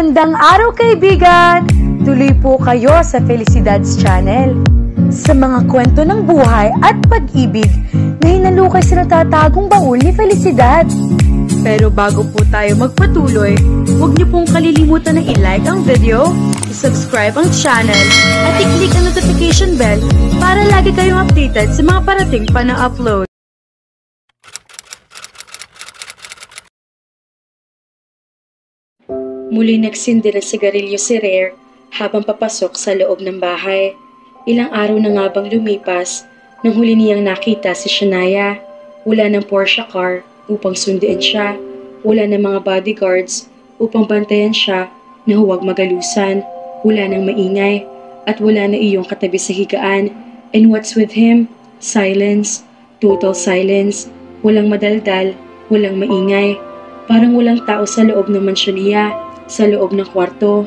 Magandang araw kaibigan! Tuloy po kayo sa Felicidad's Channel. Sa mga kwento ng buhay at pag-ibig na hinalukay sa natatagong baul ni Felicidad. Pero bago po tayo magpatuloy, huwag niyo pong kalilimutan na i-like ang video, i-subscribe ang channel, at i-click ang notification bell para lagi kayong updated sa mga parating pa na upload. Muli nagsindi ng sigarilyo si Rare habang papasok sa loob ng bahay. Ilang araw na nga bang lumipas nang huli niyang nakita si Shania. Wala ng Porsche car upang sunduin siya. Wala ng mga bodyguards upang bantayan siya na huwag magalusan. Wala ng maingay at wala na iyong katabi sa higaan. And what's with him? Silence. Total silence. Walang madaldal. Walang maingay. Parang walang tao sa loob ng mansyon niya. Sa loob ng kwarto.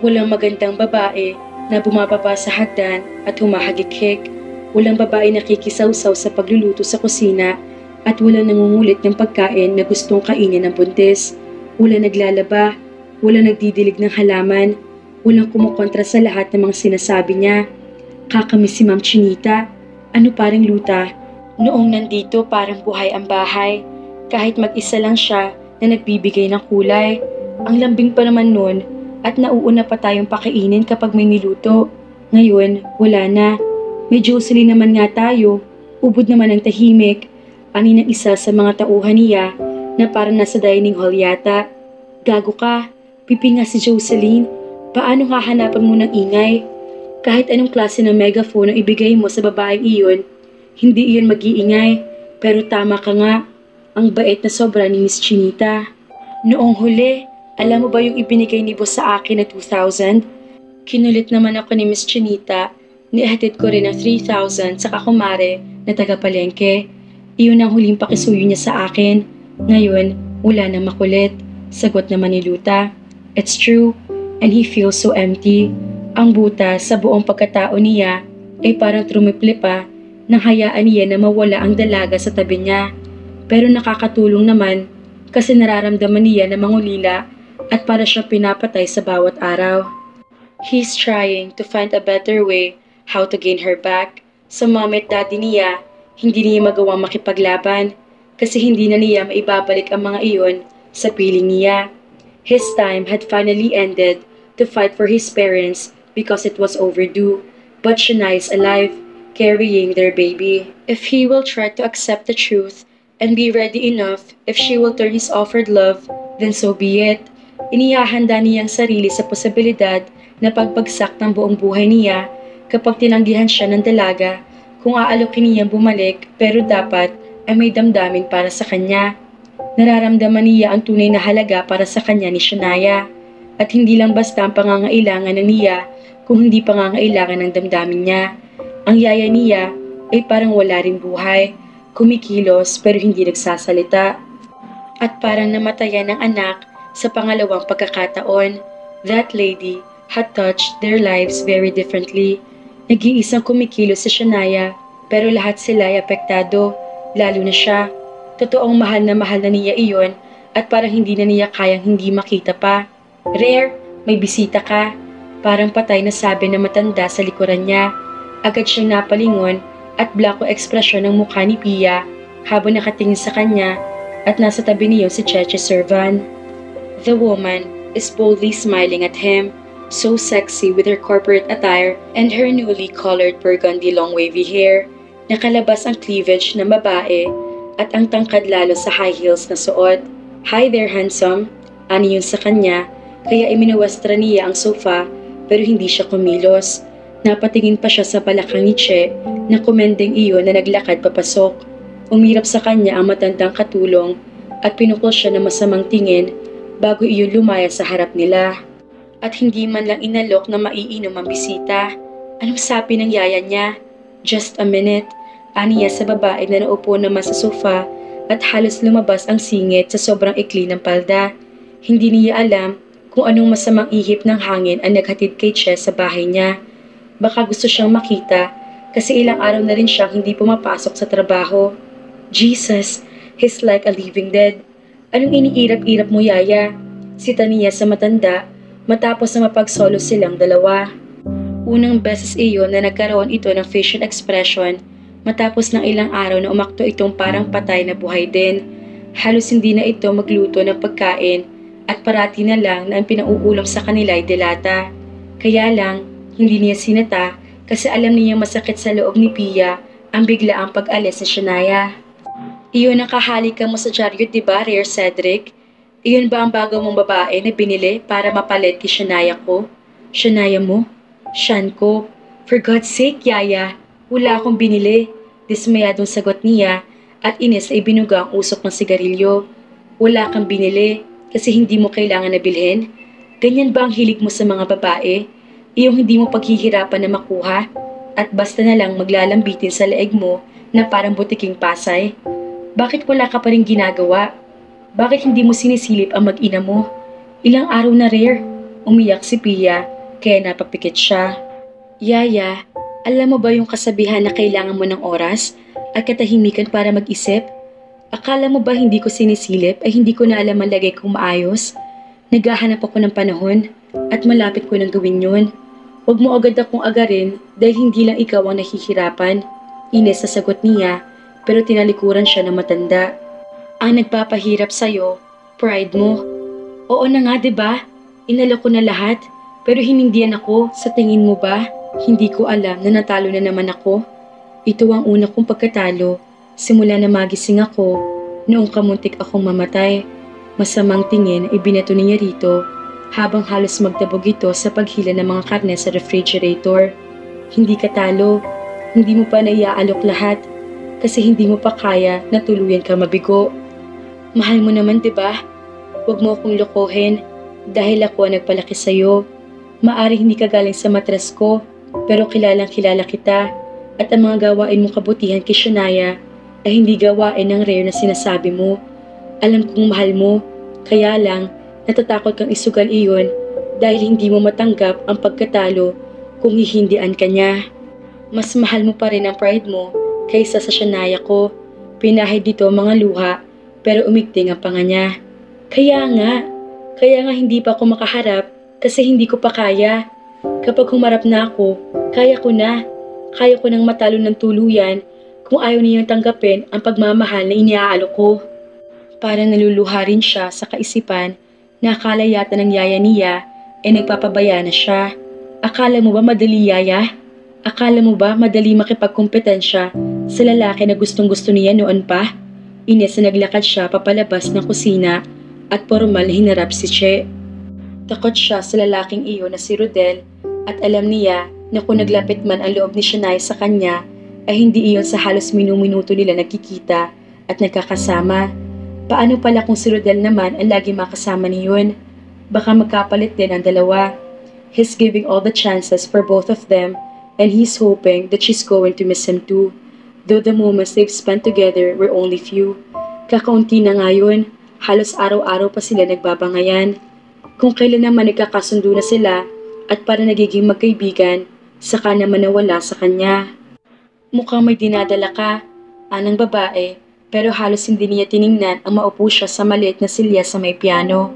Walang magandang babae na bumababa sa hagdan at humahagik-hik. Walang babae na kikisawsaw sa pagluluto sa kusina at walang nangungulit ng pagkain na gustong kainin ng buntis. Walang naglalaba, walang nagdidilig ng halaman, walang kumukontra sa lahat ng mga sinasabi niya. Kakamiss si Ma'am Chinita. Ano parang luta? Noong nandito parang buhay ang bahay. Kahit mag-isa lang siya na nagbibigay ng kulay. Ang lambing pa naman nun at nauuna pa tayong pakainin kapag may niluto. Ngayon, wala na. May Jocelyn naman nga tayo. Ubod naman ang tahimik. Ani ng isa sa mga tauhan niya na parang nasa dining hall yata. Gago ka. Pipi nga si Jocelyn. Paano hahanapan mo ng ingay? Kahit anong klase ng megaphone ang ibigay mo sa babaeng iyon, hindi iyon mag-iingay. Pero tama ka nga. Ang bait na sobra ni Miss Chinita. Noong huli, alam mo ba yung ibinigay ni boss sa akin na 2,000? Kinulit naman ako ni Miss Chinita. Nihatid ko rin ang 3,000 sa kakumare na taga-palengke. Iyon ang huling pakisuyo niya sa akin. Ngayon, wala na makulit. Sagot naman ni Luta. It's true, and he feels so empty. Ang buta sa buong pagkatao niya ay parang trumipli pa nang hayaan niya na mawala ang dalaga sa tabi niya. Pero nakakatulong naman kasi nararamdaman niya na mangulila at para siyang pinapatay sa bawat araw. He's trying to find a better way how to gain her back. Sa mama at daddy niya, hindi niya magawang makipaglaban kasi hindi na niya maibabalik ang mga iyon sa piling niya. His time had finally ended to fight for his parents because it was overdue. But Shania is alive, carrying their baby. If he will try to accept the truth and be ready enough, if she will turn his offered love, then so be it. Inihahanda niyang sarili sa posibilidad na pagbagsak ng buong buhay niya kapag tinanggihan siya ng dalaga kung aalokin niyang bumalik pero dapat ay may damdamin para sa kanya. Nararamdaman niya ang tunay na halaga para sa kanya ni Shania at hindi lang basta ang pangangailangan ng niya kung hindi pangangailangan ng damdamin niya. Ang yaya niya ay parang wala ring buhay, kumikilos pero hindi nagsasalita at parang namatayan ng anak sa pangalawang pagkakataon. That lady had touched their lives very differently. Nag-iisang kumikilos si Shania pero lahat sila ay apektado, lalo na siya. Totoong mahal na niya iyon at parang hindi na niya kayang hindi makita pa. Rare, may bisita ka. Parang patay na sabi na matanda sa likuran niya. Agad siyang napalingon at blanko ekspresyon ng mukha ni Pia habang nakatingin sa kanya at nasa tabi niyo si Cheche Servan. The woman is boldly smiling at him, so sexy with her corporate attire and her newly colored burgundy long wavy hair. Nakalabas ang cleavage ng babae at ang tangkad lalo sa high heels na suot. Hi there, handsome. Ani yun sa kanya, kaya iminuwastra niya ang sofa pero hindi siya kumilos. Napatingin pa siya sa balakang ni Che na kumendeng iyon na naglakad papasok. Umirap sa kanya ang matandang katulong at pinukol siya ng masamang tingin bago iyon lumaya sa harap nila. At hindi man lang inalok na maiinom ang bisita. Anong sabi ng yaya niya? Just a minute. Aniya sa babae na naupo naman sa sofa at halos lumabas ang singit sa sobrang ikli ng palda. Hindi niya alam kung anong masamang ihip ng hangin ang naghatid kay Che sa bahay niya. Baka gusto siyang makita kasi ilang araw na rin siyang hindi pumapasok sa trabaho. Jesus, he's like a living dead. Anong iniirap-irap mo, yaya? si Tania sa matanda matapos na mapagsolo silang dalawa. Unang beses iyon na nagkaroon ito ng facial expression matapos ng ilang araw na umakto itong parang patay na buhay din. Halos hindi na ito magluto ng pagkain at parati na lang na ang pinauulam sa kanila ay delata. Kaya lang, hindi niya sinata kasi alam niya masakit sa loob ni Pia ang biglaang pag-alis ni Shania. Iyon ang kahalikan mo sa dyaryo, diba, Rare Cedric? Iyon ba ang bago mong babae na binili para mapalit kay Shania ko? Shania mo? Shan ko? For God's sake, Yaya, wala akong binili. Dismayadong sagot niya at inis ay binuga ang usok ng sigarilyo. Wala kang binili kasi hindi mo kailangan na bilhin? Ganyan ba ang hilig mo sa mga babae? Iyong hindi mo paghihirapan na makuha at basta na lang maglalambitin sa leeg mo na parang butiking pasay? Bakit wala ka pa rin ginagawa? Bakit hindi mo sinisilip ang mag-ina mo? Ilang araw na, Rare? Umiyak si Pia kaya napapikit siya. Yaya, alam mo ba yung kasabihan na kailangan mo ng oras at katahimikan para mag-isip? Akala mo ba hindi ko sinisilip ay hindi ko na alam ang lagay kong maayos? Naghahanap ako ng panahon at malapit ko nang gawin yun. Huwag mo agad akong agarin dahil hindi lang ikaw ang nahihirapan. Ines sa sagot niya pero tinalikuran siya ng matanda. Ang nagpapahirap sa'yo, pride mo. Oo na nga, diba? Inalok ko na lahat pero hinindihan ako. Sa tingin mo ba? Hindi ko alam na natalo na naman ako. Ito ang una kong pagkatalo simula na magising ako noong kamuntik akong mamatay. Masamang tingin ay binato niya rito habang halos magdabog ito sa paghila ng mga karne sa refrigerator. Hindi ka talo. Hindi mo pa naiaalok lahat kasi hindi mo pa kaya na tuluyan ka mabigo. Mahal mo naman, diba? Huwag mo akong lokohin dahil ako ang nagpalaki sa'yo. Maaring hindi ka galing sa matres ko pero kilalang kilala kita at ang mga gawain mong kabutihan kay Shania ay hindi gawain ng Rare na sinasabi mo. Alam kong mahal mo, kaya lang natatakot kang isugal iyon dahil hindi mo matanggap ang pagkatalo kung hihindian ka niya. Mas mahal mo pa rin ang pride mo kaysa sa Shania ko. Pinahid dito mga luha pero umigting ang panga niya. Kaya nga hindi pa ako makaharap kasi hindi ko pa kaya. Kapag humarap na ako, kaya ko na. Kaya ko nang matalo ng tuluyan kung ayaw niyang tanggapin ang pagmamahal na iniaalok ko. Para naluluha rin siya sa kaisipan na akala yata ng yaya niya ay nagpapabaya na siya. Akala mo ba madali, Yaya? Akala mo ba madali makipagkompetensya sa lalaki na gustong-gusto niya noon pa? Ines na naglakad siya papalabas ng kusina at formal na hinarap si Che. Takot siya sa lalaking iyon na si Rodel at alam niya na kung naglapit man ang loob ni Shania sa kanya ay hindi iyon sa halos minuminuto nila nagkikita at nagkakasama. Paano pala kung si Rodel naman ang lagi makasama niyon? Baka magkapalit din ang dalawa. He's giving all the chances for both of them and he's hoping that she's going to miss him too. Though the moments they've spent together were only few. Kakaunti na nga yun, halos araw-araw pa sila nagbabangayan. Kung kailan naman nagkakasundo na sila at para nagiging magkaibigan, saka naman nawala sa kanya. Mukhang may dinadala ka, anang babae, pero halos hindi niya tiningnan ang maupo siya sa maliit na silya sa may piano.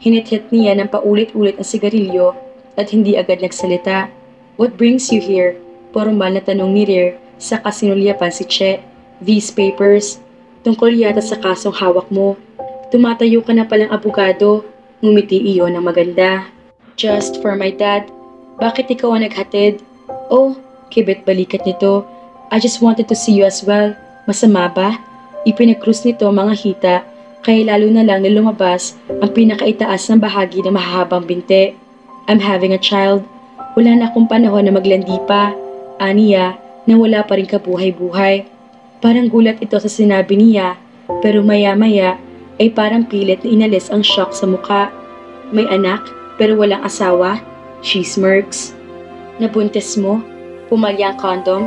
Hinit-hit niya ng paulit-ulit ang sigarilyo at hindi agad nagsalita. What brings you here? Formal na tanong ni Rare sa kasinulyapan si Che. These papers, tungkol yata sa kasong hawak mo. Tumatayo ka na palang abogado, ngumiti iyon ng maganda. Just for my dad. Bakit ikaw ang naghatid? Oh, kibit balikat nito. I just wanted to see you as well. Masama ba? Ipinag-cruise nito mga hita, kaya lalo na lang na lumabas ang pinakaitaas ng bahagi ng mahahabang binte. I'm having a child. Wala na akong panahon na maglandi pa. Aniya, na wala pa rin kabuhay-buhay. Parang gulat ito sa sinabi niya, pero maya-maya ay parang pilit na inalis ang shock sa muka. May anak, pero walang asawa. She smirks. Nabuntis mo? Pumalya ang condom?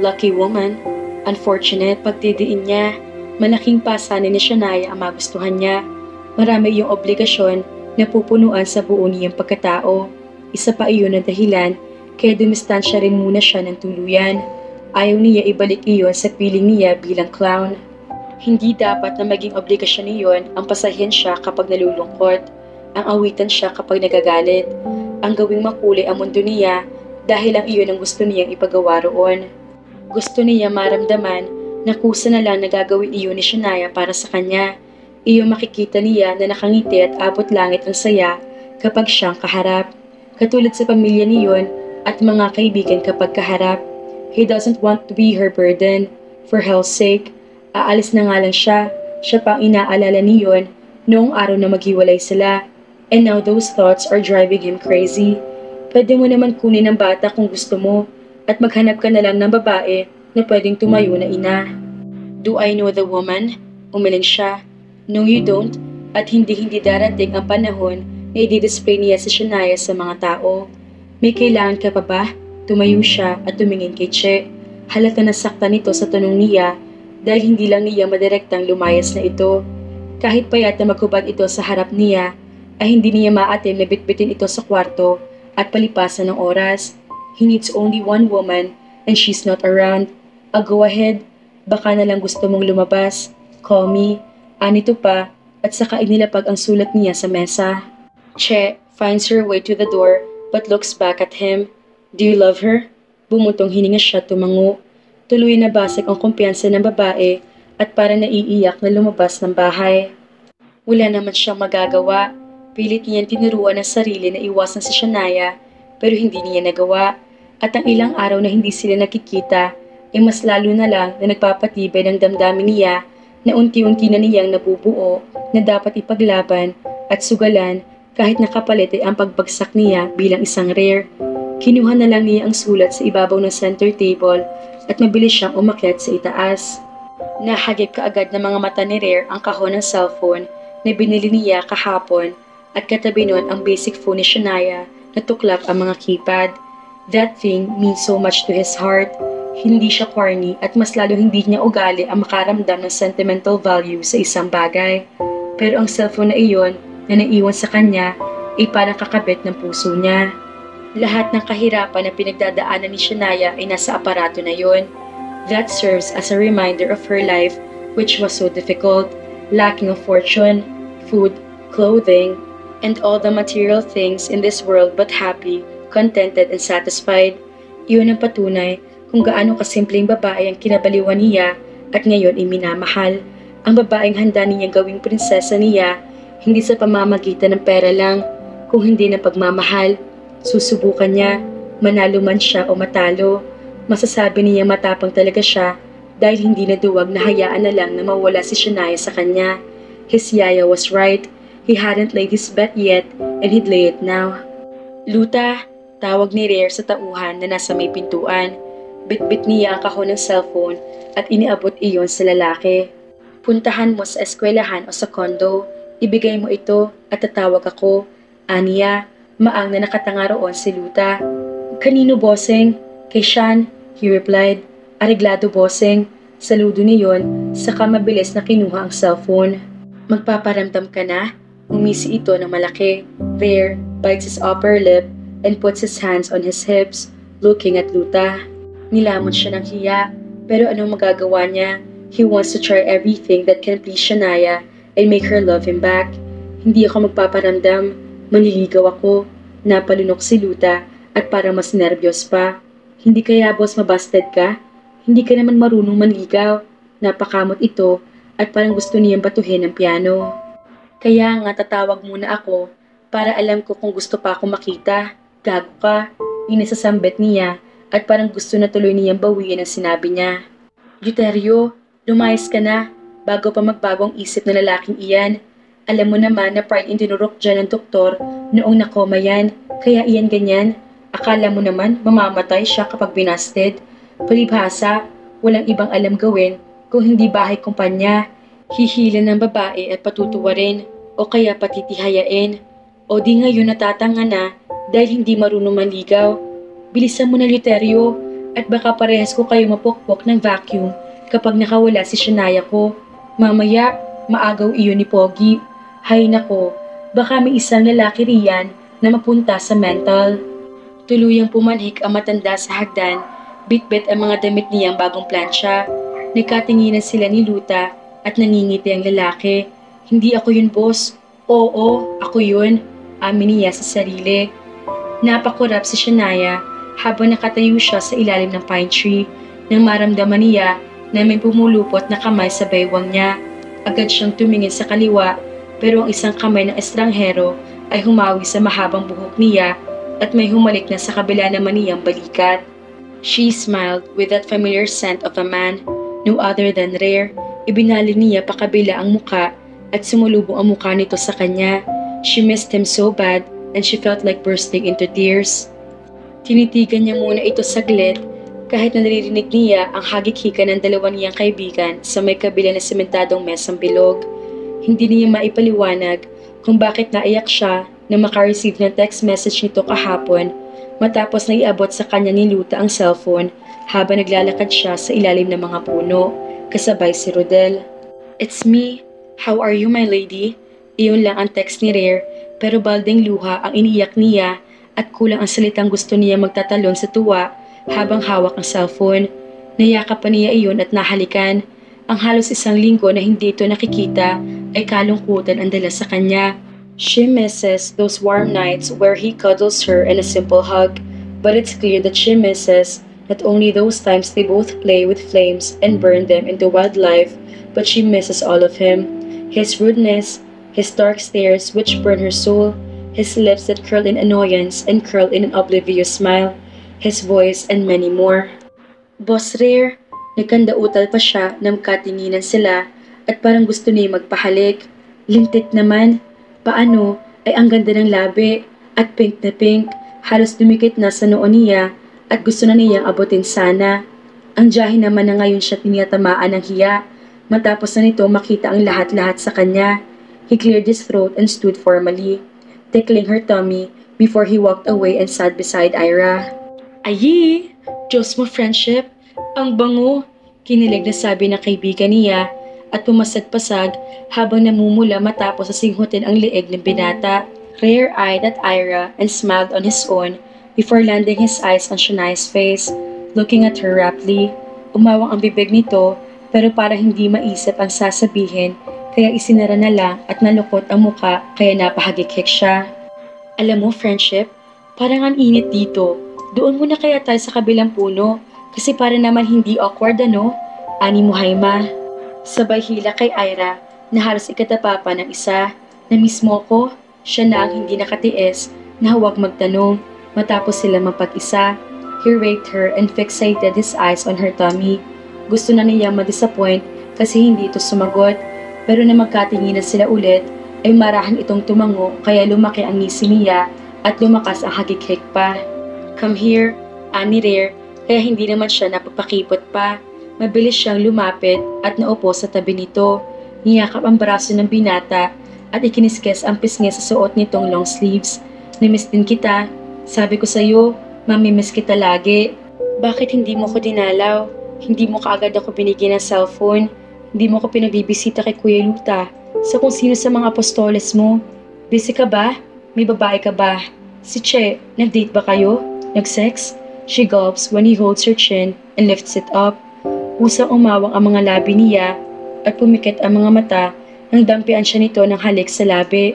Lucky woman. Unfortunate, pagdidiin niya. Malaking pasanin ni Shania ang magustuhan niya. Marami iyong obligasyon na pupunuan sa buo niyang pagkatao. Isa pa iyon ang dahilan kaya dumistansya rin muna siya ng tuluyan. Ayaw niya ibalik iyon sa piling niya bilang clown. Hindi dapat na maging obligasyon niyon ang pasahin siya kapag nalulungkot. Ang awitan siya kapag nagagalit. Ang gawing makulay ang mundo niya dahil ang iyon ang gusto niyang ipagawa roon. Gusto niya maramdaman na kusa na lang nagagawin iyon ni Shania para sa kanya. Iyo makikita niya na nakangiti at abot langit ang saya kapag siyang kaharap. Katulad sa pamilya niyon at mga kaibigan kapag kaharap. He doesn't want to be her burden. For hell's sake, aalis na nga lang siya. Siya pang inaalala niyon noong araw na maghiwalay sila. And now those thoughts are driving him crazy. Pwede mo naman kunin ang bata kung gusto mo at maghanap ka na lang ng babae na pwedeng tumayo na ina. Do I know the woman? Umiling siya. No, you don't. At hindi darating ang panahon na i-display niya si Shania sa mga tao. May kailangan ka pa ba? Tumayo siya at tumingin kay Che. Halata na saktan nito sa tanong niya dahil hindi lang niya madirektang lumayas na ito. Kahit payat na maghubad ito sa harap niya, ay hindi niya maatim na bitbitin ito sa kwarto at palipasan ng oras. He needs only one woman and she's not around. Go ahead. Baka na lang gusto mong lumabas. Call me. Anito pa at saka inilapag ang sulat niya sa mesa. Che finds her way to the door but looks back at him. Do you love her? Bumutong hininga siya tumango. Tuloy na basag ang kumpiyansa ng babae at para naiiyak na lumabas ng bahay. Wala naman siyang magagawa. Pilit niyang tinuruan ang sarili na iwasan si Shania pero hindi niya nagawa. At ang ilang araw na hindi sila nakikita ay mas lalo na lang na nagpapatibay ng damdamin niya na unti-unti na niyang nabubuo na dapat ipaglaban at sugalan kahit nakapalit ay ang pagbagsak niya bilang isang rare. Kinuha na lang niya ang sulat sa ibabaw ng center table at mabilis siyang umakyat sa itaas. Nahagip kaagad ng mga mata ni Rare ang kahon ng cellphone na binili niya kahapon at katabi nun ang basic phone ni Shania na tuklap ang mga keypad. That thing means so much to his heart. Hindi siya corny at mas lalo hindi niya ugali ang makaramdam ng sentimental value sa isang bagay. Pero ang cellphone na iyon na naiwan sa kanya ay parang kakabit ng puso niya. Lahat ng kahirapan na pinagdadaanan ni Shania ay nasa aparato na yon. That serves as a reminder of her life which was so difficult, lacking of fortune, food, clothing, and all the material things in this world but happy, contented, and satisfied. Iyon ang patunay kung gaano kasimpleng babae ang kinabaliwan niya at ngayon ay minamahal. Ang babaeng handa niya gawing prinsesa niya, hindi sa pamamagitan ng pera lang, kung hindi ng pagmamahal. Susubukan niya, manalo man siya o matalo. Masasabi niya matapang talaga siya dahil hindi na duwag na hayaan na lang na mawala si Shania sa kanya. His yaya was right. He hadn't laid his bet yet and he'd lay it now. Luta, tawag ni Rare sa tauhan na nasa may pintuan. Bitbit niya ang kahon ng cellphone at iniabot iyon sa lalaki. Puntahan mo sa eskwelahan o sa kondo. Ibigay mo ito at tatawag ako. Aniya, maang na nakatanga roon si Luta. Kanino, bossing? Kay Sean, he replied. Areglado, bossing. Saludo niyon, saka mabilis na kinuha ang cellphone. Magpaparamdam ka na? Umisi ito ng malaki. Rare bites his upper lip and puts his hands on his hips, looking at Luta. Nilamon siya ng hiya, pero anong magagawa niya? He wants to try everything that can please Shania and make her love him back. Hindi ako magpaparamdam, manliligaw ako. Napalunok si Luta at parang mas nervyos pa. Hindi kaya boss mabasted ka? Hindi ka naman marunong manligaw. Napakamot ito at parang gusto niyang batuhin ang piano. Kaya nga tatawag muna ako para alam ko kung gusto pa ako makita. Gago ka, inisasambit niya at parang gusto na tuloy niyang bawiin ang sinabi niya. Deuterio, lumayas ka na bago pa magbago ang isip ng lalaking iyan. Alam mo naman na pride in tinurok dyan ng doktor noong nakoma yan, kaya iyan ganyan. Akala mo naman mamamatay siya kapag binasted. Palibhasa, walang ibang alam gawin kung hindi bahay kumpanya. Hihilan ng babae at patutuwa rin o kaya patitihayain. O di ngayon natatanga na dahil hindi marunong manligaw. Bilisan mo na, Deuterio, at baka parehas ko kayo mapukpok ng vacuum kapag nakawala si Shania ko. Mamaya, maagaw iyon ni Pogi. Hay nako, baka may isang lalaki riyan na mapunta sa mental. Tuluyang pumanhik ang matanda sa hagdan, bitbit ang mga damit niyang bagong plansya. Nagkatinginan sila ni Luta at nangingiti ang lalaki. Hindi ako yun, boss. Oo, ako yun, amin niya sa sarili. Napakurap si Shania habang nakatayo siya sa ilalim ng pine tree nang maramdaman niya na may pumulupot na kamay sa baywang niya. Agad siyang tumingin sa kaliwa pero ang isang kamay ng estranghero ay humawi sa mahabang buhok niya at may humalik na sa kabila naman niyang balikat. She smiled with that familiar scent of a man, no other than Rare. Ibinali niya pakabila ang muka at sumulubong ang mukha nito sa kanya. She missed him so bad and she felt like bursting into tears. Tinitigan niya muna ito saglit kahit na naririnig niya ang hagik-hika ng dalawa niyang kaibigan sa may kabila na sementadong mesang bilog. Hindi niya maipaliwanag kung bakit naiyak siya nang makareceive ng text message nito kahapon matapos na iabot sa kanya ni Luta ang cellphone habang naglalakad siya sa ilalim ng mga puno kasabay si Rodel. "It's me. How are you, my lady?" Iyon lang ang text ni Rare pero balding luha ang iniyak niya at kulang ang salitang gusto niya magtatalon sa tuwa habang hawak ang cellphone. Nayakap pa niya iyon at nahalikan. Ang halos isang linggo na hindi ito nakikita ay kalungkutan ang dala sa kanya. She misses those warm nights where he cuddles her in a simple hug, but it's clear that she misses not only those times they both play with flames and burn them into wildlife, but she misses all of him. His rudeness, his dark stares which burn her soul, his lips that curl in annoyance and curl in an oblivious smile, his voice and many more. "Boss Rare," nagkandautal pa siya nang katinginan sila at parang gusto niya magpahalik. Lintik naman. Paano ay ang ganda ng labi at pink na pink, halos dumikit na sa noo niya at gusto na niyang abutin sana. Ang jahe naman na ngayon siya tinatamaan ng hiya matapos na nito makita ang lahat-lahat sa kanya. He cleared his throat and stood formally, tickling her tummy before he walked away and sat beside Ira. "Ayi! Diyos mo friendship! Ang bango!" Kinilig na sabi ng kaibigan niya at pumasag-pasag habang namumula matapos sasinghutin ang leeg ng binata. Rare eyed at Ira and smiled on his own before landing his eyes on Shania's face, looking at her raptly. Umawang ang bibig nito pero para hindi maisip ang sasabihin kaya isinara na lang at nalukot ang muka kaya napahagikik siya. "Alam mo friendship, parang ang init dito. Doon muna kaya tayo sa kabilang puno kasi para naman hindi awkward ano?" Ani Muhaima. Sabay hila kay Ira na halos ikatapapa ng isa. "Na-miss mo ko?" Siya na ang hindi nakatiis na huwag magtanong matapos sila mapag-isa. He raped her and fixated his eyes on her tummy. Gusto na niyang ma-disappoint kasi hindi ito sumagot pero na magkatinginan sila ulit ay marahan itong tumango kaya lumaki ang ngisi niya at lumakas ang hagikik pa. "Come here," ani Rare kaya hindi naman siya napapakipot pa. Mabilis siyang lumapit at naupo sa tabi nito. Niyakap ang braso ng binata at ikiniskes ang pisngi sa suot nitong long sleeves. "Namiss din kita. Sabi ko sa'yo, mamimiss kita lagi. Bakit hindi mo ko dinalaw? Hindi mo kaagad ako binigyan ng cellphone. Hindi mo ko pinagbibisita kay Kuya Luta sa kung sino sa mga apostoles mo. Busy ka ba? May babae ka ba? Si Che, nag-date ba kayo? Nag-sex?" She gulps when he holds her chin and lifts it up. Usang umawang ang mga labi niya at pumikit ang mga mata nang dampian siya nito ng halik sa labi.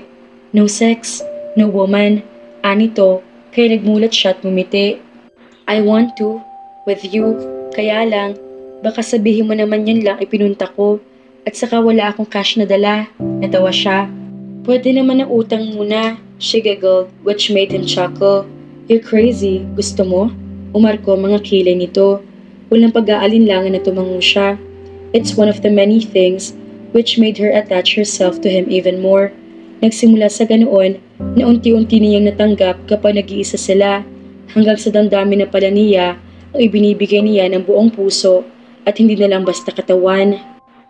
"No sex, no woman," anito kaya nagmulat siya at mumiti. "I want to, with you, kaya lang, baka sabihin mo naman yun lang ipinunta ko at saka wala akong cash na dala." Natawa siya. "Pwede naman ang utang muna," she giggled which made him chuckle. "You're crazy, gusto mo?" Umarko mga kilay nito. Walang pag-aalinlangan na tumango siya. It's one of the many things which made her attach herself to him even more. Nagsimula sa ganoon na unti-unti niyang natanggap kapag nag-iisa sila hanggang sa damdamin na pala niya ang ibinibigay niya ng buong puso at hindi na lang basta katawan.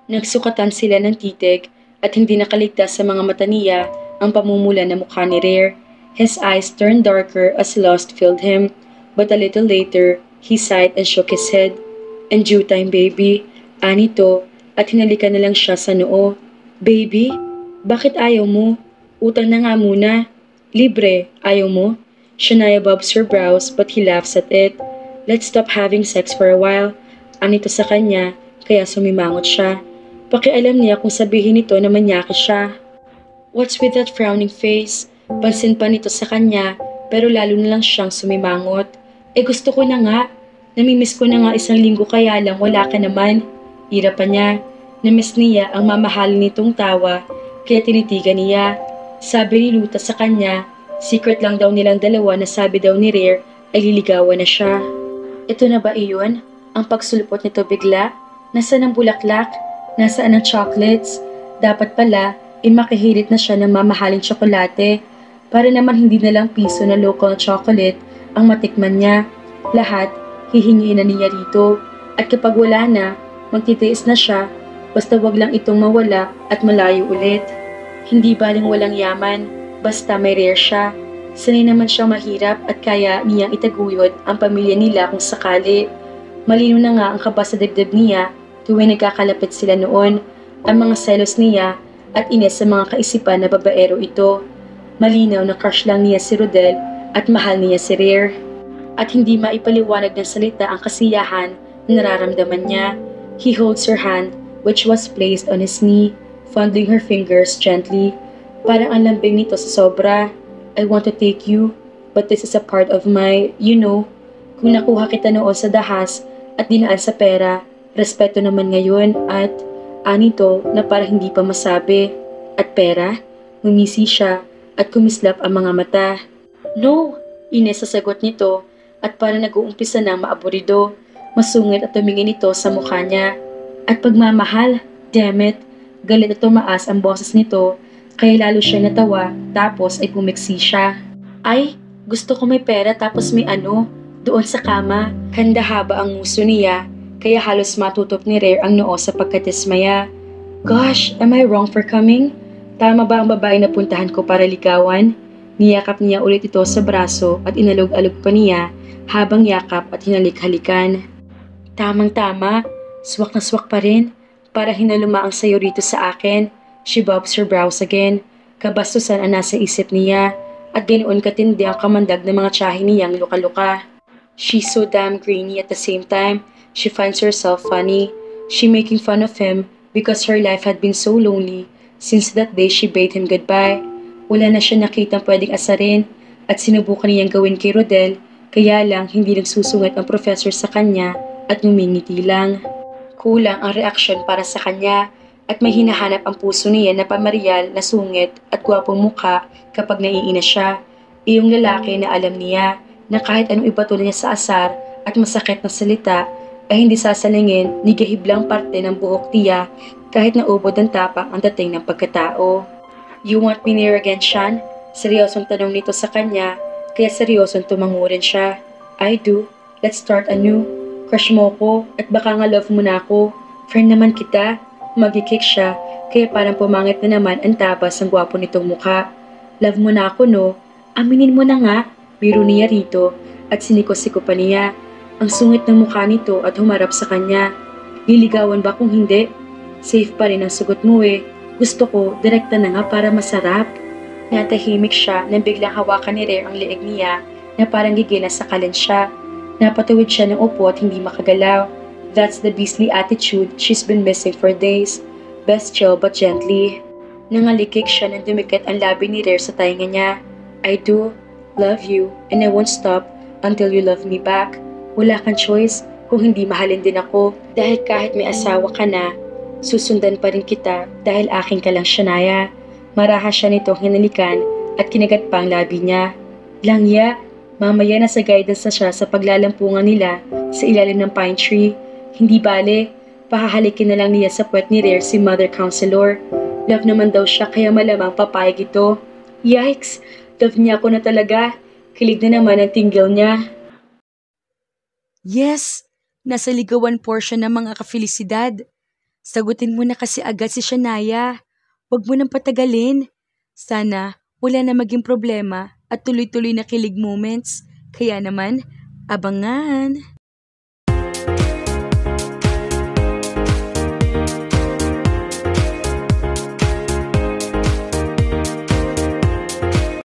Nagsukatan sila ng titig at hindi nakaligtas sa mga mata niya ang pamumula na mukha ni Rare. His eyes turned darker as lust filled him, but a little later, he sighed and shook his head. "And due time, baby," anito at hinalikan na lang siya sa noo. "Baby, bakit ayaw mo? Utang na nga muna. Libre, ayaw mo?" Shania bobs her brows but he laughs at it. "Let's stop having sex for a while," anito sa kanya kaya sumimangot siya. Pakialam niya kung sabihin nito na manyaki siya. What's with that frowning face? Pansin pa nito sa kanya, pero lalo na lang siyang sumimangot. Gusto ko na nga. Namimiss ko na nga 1 linggo kaya lang wala ka naman. Ira pa niya. Namiss niya ang mamahalin nitong tawa, kaya tinitigan niya. Sabi ni Luta sa kanya, secret lang daw nilang dalawa na sabi daw ni Rare ay liligawan na siya. Ito na ba iyon? Ang pagsulpot nito bigla? Nasaan ang bulaklak? Nasaan ang chocolates? Dapat pala, makihirit na siya ng mamahaling tsokolate para naman hindi na lang piso na local chocolate ang matikman niya. Lahat, hihingiin na niya rito. At kapag wala na, magtitiis na siya, basta wag lang itong mawala at malayo ulit. Hindi baling walang yaman, basta may Rare siya. Sanay naman siyang mahirap at kaya niyang itaguyod ang pamilya nila kung sakali. Malino na nga ang kaba sa dibdib niya tuwing nagkakalapit sila noon, ang mga selos niya at ines sa mga kaisipan na babaero ito. Malinaw na crush lang niya si Rodel at mahal niya si Rare. At hindi maipaliwanag ng salita ang kasiyahan na nararamdaman niya. He holds her hand, which was placed on his knee, fondling her fingers gently. Parang ang lambing nito sa sobra. I want to take you, but this is a part of my, kung nakuha kita noon sa dahas at dinaan sa pera, respeto naman ngayon at anito na para hindi pa masabi. At pera? Humisi siya at kumislap ang mga mata. No! Ines sa sagot nito at para nag-uumpisa ng maaburido, masungit at tumingin ito sa mukha niya. At pagmamahal, damn it, galit at tumaas ang boses nito kaya lalo siya natawa tapos ay pumiksi siya. Ay, gusto ko may pera tapos may doon sa kama. Handa haba ang nguso niya kaya halos matutop ni Rare ang noo sa pagkatismaya. Gosh, am I wrong for coming? Tama ba ang babae na puntahan ko para ligawan? Niyakap niya ulit ito sa braso at inalog-alog pa niya habang yakap at hinalik-halikan. Tamang-tama, swak na swak pa rin. Para hinaluma ang sayo rito sa akin. She bobs her brows again. Kabastusan ang nasa isip niya at ganoon katindi ang kamandag ng mga tiyahin niyang luka-luka. She's so damn grainy at the same time. She finds herself funny. She making fun of him because her life had been so lonely since that day she bade him goodbye. Wala na siya nakitang pwedeng asarin at sinubukan niyang gawin kay Rodel, kaya lang hindi nagsusungat ang professor sa kanya at ngumingiti lang. Kulang ang reaksyon para sa kanya at may hinahanap ang puso niya na pamaryal na sungit at gwapong mukha kapag naiina siya. Iyong lalaki na alam niya na kahit anong ibato niya sa asar at masakit na salita ay hindi sasalingin ni gahiblang parte ng buhok niya kahit naubod ang tapang ang dating ng pagkatao. You want me near again, Sean? Seryosong tanong nito sa kanya kaya seryosong tumango rin siya. I do. Let's start anew. Crush mo ko at baka nga love mo na ako. Friend naman kita. Magikik siya kaya parang pumangit na naman ang tabas ng gwapo nitong mukha. Love mo na ako no? Aminin mo na nga. Biro niya rito at sinikosiko pa niya. Ang sungit ng mukha nito at humarap sa kanya. Liligawan ba kung hindi? Safe pa rin ang sugot mo eh. Gusto ko, direkta na nga para masarap. Natahimik siya nang biglang hawakan ni Rare ang leeg niya na parang giginasakalan siya. Napatuwid siya ng upo at hindi makagalaw. That's the beastly attitude she's been missing for days. Best chill but gently. Nangalikik siya nang dumikit ang labi ni Rare sa tainga niya. I do love you and I won't stop until you love me back. Wala kang choice kung hindi mahalin din ako dahil kahit may asawa ka na, susundan pa rin kita dahil aking ka lang, Shania. Maraha siya nitong hinalikan at kinagat pa ang labi niya. Langya, mamaya nasa guidance na siya sa paglalampungan nila sa ilalim ng pine tree. Hindi bale, pahahalikin na lang niya sa puwet ni Rare si Mother Counselor. Love naman daw siya kaya malamang papayag ito. Yikes! Love niya ako na talaga. Kilig na naman ang tinggil niya. Yes! Nasa ligawan portion ng mga kafelisidad. Sagutin mo na kasi agad si Shania. Huwag mo nang patagalin. Sana wala na maging problema at tuloy-tuloy na kilig moments. Kaya naman, abangan!